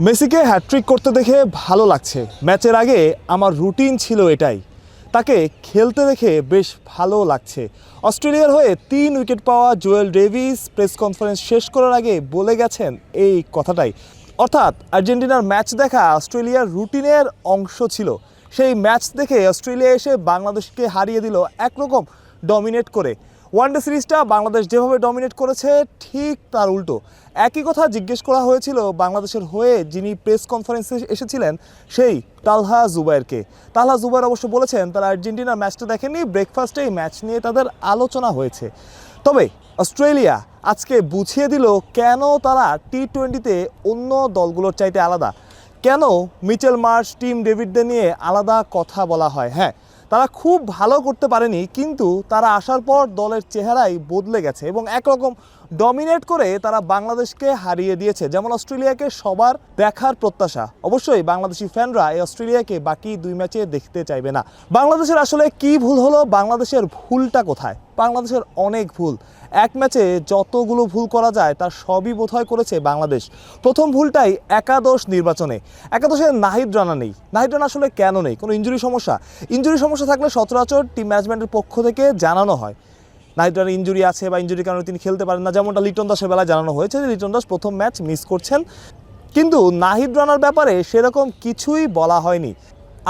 মেসিকে হ্যাট্রিক করতে দেখে ভালো লাগছে। ম্যাচের আগে আমার রুটিন ছিল এটাই। তাকে খেলতে দেখে বেশ ভালো লাগছে। অস্ট্রেলিয়ার হয়ে 3 উইকেট পাওয়া জোয়েল ডেভিস প্রেস কনফারেন্স শেষ করার আগে বলে গেছেন এই কথাটাই। অর্থাৎ আর্জেন্টিনার ম্যাচ দেখা অস্ট্রেলিয়ার রুটিনের অংশ ছিল। সেই ম্যাচ দেখে অস্ট্রেলিয়া এসে বাংলাদেশকে হারিয়ে দিল একরকম ডমিনেট করে। ওয়ানডে সিরিজটা বাংলাদেশ যেভাবে ডমিনেট করেছে ঠিক তার উল্টো। একই কথা জিজ্ঞেস করা হয়েছিল বাংলাদেশের হয়ে যিনি প্রেস কনফারেন্সে এসেছিলেন সেই তালহা জুবায়েরকে। তালহা জুবায়ের অবশ্য বলেছেন তারা আর্জেন্টিনার ম্যাচটা দেখেননি, ব্রেকফাস্টেই ম্যাচ নিয়ে তাদের আলোচনা হয়েছে। তবে অস্ট্রেলিয়া আজকে বুঝিয়ে দিল কেন তারা টি-20তে অন্য দলগুলোর চাইতে আলাদা, কেন মিচেল মার্শ, টিম ডেভিডদের নিয়ে আলাদা কথা বলা হয়। হ্যাঁ, তারা খুব ভালো করতে পারেনি, কিন্তু তারা আসার পর দলের চেহারাই বদলে গেছে এবং একরকম ডমিনেট করে তারা বাংলাদেশকে হারিয়ে দিয়েছে। যেমন অস্ট্রেলিয়াকে সবার দেখার প্রত্যাশা, অবশ্যই বাংলাদেশি ফ্যানরা এই অস্ট্রেলিয়াকে বাকি 2 ম্যাচে দেখতে চাইবে না। বাংলাদেশের আসলে কি ভুল হলো, বাংলাদেশের ভুলটা কোথায়? বাংলাদেশের অনেক ভুল। এক ম্যাচে যতগুলো ভুল করা যায় তার সবই বোধহয় করেছে বাংলাদেশ। প্রথম ভুলটাই একাদশ নির্বাচনে। একাদশে নাহিদ রানা নেই। নাহিদ রানা আসলে কেন নেই? কোনো ইনজুরি সমস্যা? ইনজুরি সমস্যা থাকলে সচরাচর টিম ম্যানেজমেন্টের পক্ষ থেকে জানানো হয় নাহিদ রানার ইনজুরি আছে বা ইনজুরির কারণে তিনি খেলতে পারেন না। যেমনটা লিটন দাসের বেলায় জানানো হয়েছে যে লিটন দাস প্রথম ম্যাচ মিস করছেন, কিন্তু নাহিদ রানার ব্যাপারে সেরকম কিছুই বলা হয়নি।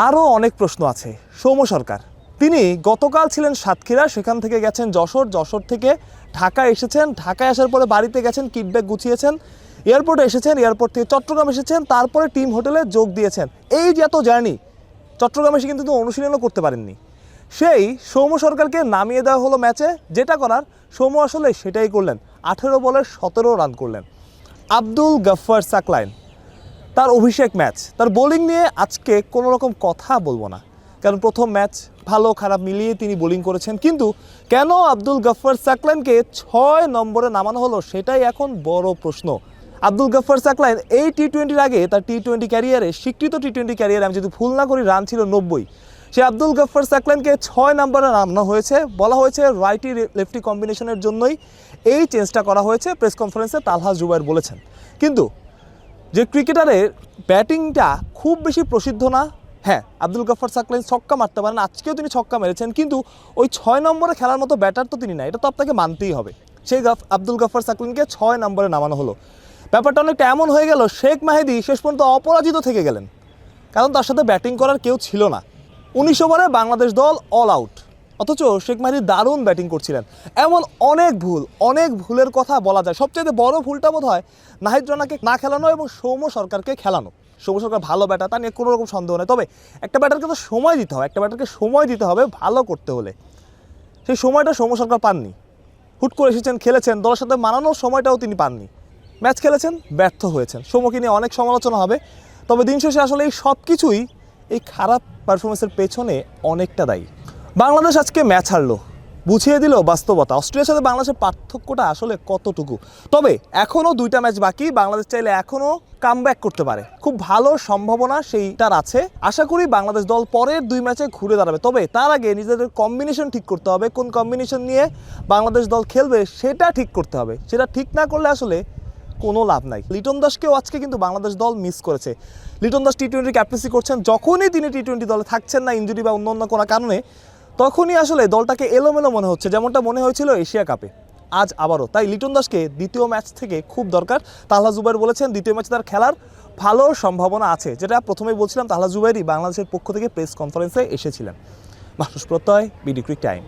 আরও অনেক প্রশ্ন আছে। সৌম্য সরকার, তিনি গতকাল ছিলেন সাতক্ষীরা, সেখান থেকে গেছেন যশোর, যশোর থেকে ঢাকায় এসেছেন, ঢাকায় আসার পরে বাড়িতে গেছেন, কিট ব্যাগ গুছিয়েছেন, এয়ারপোর্টে এসেছেন, এয়ারপোর্ট থেকে চট্টগ্রাম এসেছেন, তারপরে টিম হোটেলে যোগ দিয়েছেন। এই যে এত জার্নি, চট্টগ্রামে এসে কিন্তু অনুশীলনও করতে পারেননি। সেই সৌম্য সরকারকে নামিয়ে দেওয়া হলো ম্যাচে। যেটা করার সৌম্য আসলে সেটাই করলেন, 18 বলে 17 রান করলেন। আব্দুল গফফার সাকলাইন, তার অভিষেক ম্যাচ, তার বোলিং নিয়ে আজকে কোনো রকম কথা বলবো না, কারণ প্রথম ম্যাচ ভালো খারাপ মিলিয়ে তিনি বোলিং করেছেন। কিন্তু কেন আব্দুল গফফার সাকলাইনকে 6 নম্বরে নামানো হলো সেটাই এখন বড় প্রশ্ন। আব্দুল গফফার সাকলাইন এই টি-20-র আগে তার টি-20 ক্যারিয়ারে, স্বীকৃত টি-20 ক্যারিয়ারে আমি যদি ভুল না করি রান ছিল 90। সে আব্দুল গফফার সাকলাইনকে 6 নম্বরে নামানো হয়েছে। বলা হয়েছে রাইটি লেফটি কম্বিনেশনের জন্যই এই চেঞ্জটা করা হয়েছে, প্রেস কনফারেন্সে তালহা জুবায়ের বলেছেন। কিন্তু যে ক্রিকেটারের ব্যাটিংটা খুব বেশি প্রসিদ্ধ না। হ্যাঁ, আব্দুল গফফার সাকলাইন ছক্কা মারতে পারেন, আজকেও তিনি ছক্কা মেরেছেন, কিন্তু ওই 6 নম্বরে খেলার মতো ব্যাটার তো তিনি না, এটা তো আপনাকে মানতেই হবে। সেই আব্দুল গফফার সাকলাইনকে 6 নম্বরে নামানো হলো। ব্যাপারটা অনেকটা এমন হয়ে গেল শেখ মাহেদী শেষ পর্যন্ত অপরাজিত থেকে গেলেন, কারণ তার সাথে ব্যাটিং করার কেউ ছিল না। 19 ওভারে বাংলাদেশ দল অল আউট, অথচ শেখ মাহেদী দারুণ ব্যাটিং করছিলেন। এমন অনেক ভুল, অনেক ভুলের কথা বলা যায়। সবচেয়ে বড় ভুলটা বোধ হয় নাহিদ রানাকে না খেলানো এবং সৌম্য সরকারকে খেলানো। সৌম্য সরকার ভালো ব্যাটার, তা নিয়ে কোনো রকম সন্দেহ নেই, তবে একটা ব্যাটারকে তো সময় দিতে হবে, একটা ব্যাটারকে সময় দিতে হবে ভালো করতে হলে। সেই সময়টা সৌম্য সরকার পাননি। হুট করে এসেছেন, খেলেছেন, দলের সাথে মানানোর সময়টাও তিনি পাননি। ম্যাচ খেলেছেন, ব্যর্থ হয়েছেন। সৌম্যকে নিয়ে অনেক সমালোচনা হবে, তবে দিন শেষে আসলে এই সব কিছুই এই খারাপ পারফরমেন্সের পেছনে অনেকটা দায়ী। বাংলাদেশ আজকে ম্যাচ হারলো, বুঝিয়ে দিল বাস্তবতা। অস্ট্রেলিয়ার সাথে বাংলাদেশের পার্থক্যটা আসলে কতটুকু। তবে এখনও 2টা ম্যাচ বাকি, বাংলাদেশ চাইলে এখনও কামব্যাক করতে পারে, খুব ভালো সম্ভাবনা সেইটার আছে। আশা করি বাংলাদেশ দল পরের 2 ম্যাচে ঘুরে দাঁড়াবে। তবে তার আগে নিজেদের কম্বিনেশন ঠিক করতে হবে, কোন কম্বিনেশন নিয়ে বাংলাদেশ দল খেলবে সেটা ঠিক করতে হবে। সেটা ঠিক না করলে আসলে কোনো লাভ নাই। লিটন দাসকেও আজকে কিন্তু বাংলাদেশ দল মিস করেছে। লিটন দাস টি-20 ক্যাপ্টেন্সি করছেন, যখনই তিনি টি-20 দলে থাকছেন না ইনজুরি বা অন্য কোনো কারণে, তখনই আসলে দলটাকে এলোমেলো মনে হচ্ছে, যেমনটা মনে হয়েছিল এশিয়া কাপে। আজ আবারও তাই লিটন দাসকে দ্বিতীয় ম্যাচ থেকে খুব দরকার। তালহা জুবায়ের বলেছেন দ্বিতীয় ম্যাচে তার খেলার ভালো সম্ভাবনা আছে, যেটা প্রথমেই বলছিলাম। তালহা জুবায়েরই বাংলাদেশের পক্ষ থেকে প্রেস কনফারেন্সে এসেছিলেন। মাহফুজ প্রত্যয়, বিডি ক্রিক টাইম।